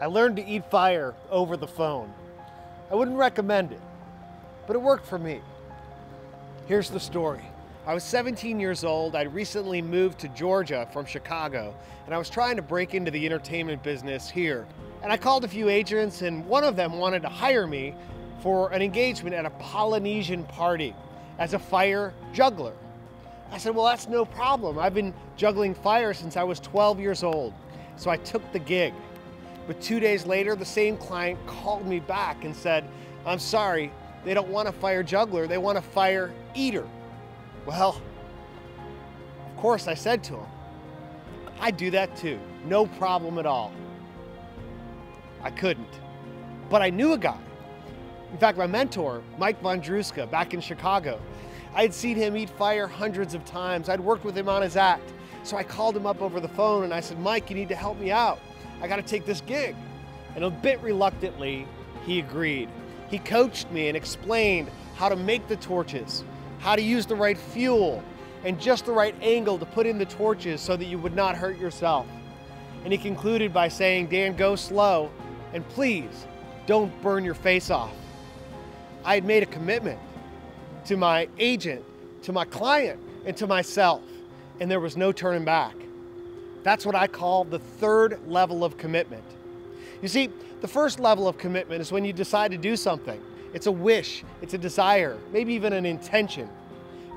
I learned to eat fire over the phone. I wouldn't recommend it, but it worked for me. Here's the story. I was 17 years old. I'd recently moved to Georgia from Chicago, and I was trying to break into the entertainment business here. And I called a few agents, and one of them wanted to hire me for an engagement at a Polynesian party as a fire juggler. I said, well, that's no problem. I've been juggling fire since I was 12 years old. So I took the gig. But 2 days later, the same client called me back and said, I'm sorry, they don't want a fire juggler, they want a fire eater. Well, of course I said to him, I do that too, no problem at all. I couldn't, but I knew a guy. In fact, my mentor, Mike Vondruska, back in Chicago, I had seen him eat fire hundreds of times. I'd worked with him on his act. So I called him up over the phone and I said, Mike, you need to help me out. I got to take this gig. And a bit reluctantly, he agreed. He coached me and explained how to make the torches, how to use the right fuel, and just the right angle to put in the torches so that you would not hurt yourself. And he concluded by saying, Dan, go slow, and please don't burn your face off. I had made a commitment to my agent, to my client, and to myself, and there was no turning back. That's what I call the third level of commitment. You see, the first level of commitment is when you decide to do something. It's a wish, it's a desire, maybe even an intention.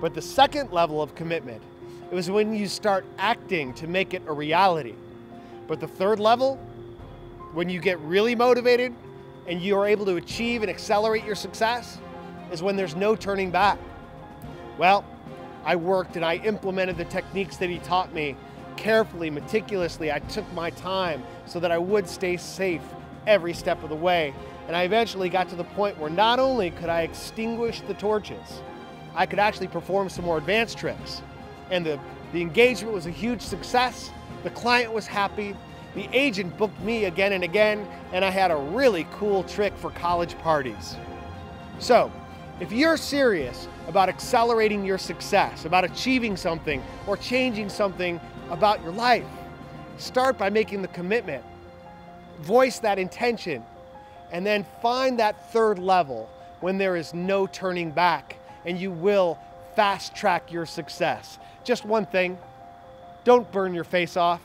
But the second level of commitment, it was when you start acting to make it a reality. But the third level, when you get really motivated and you are able to achieve and accelerate your success, is when there's no turning back. Well, I worked and I implemented the techniques that he taught me carefully, meticulously. I took my time so that I would stay safe every step of the way. And I eventually got to the point where not only could I extinguish the torches, I could actually perform some more advanced tricks. And the engagement was a huge success. The client was happy. The agent booked me again and again, and I had a really cool trick for college parties. So, if you're serious about accelerating your success, about achieving something or changing something about your life, start by making the commitment, voice that intention, and then find that third level when there is no turning back, and you will fast track your success. Just one thing, don't burn your face off.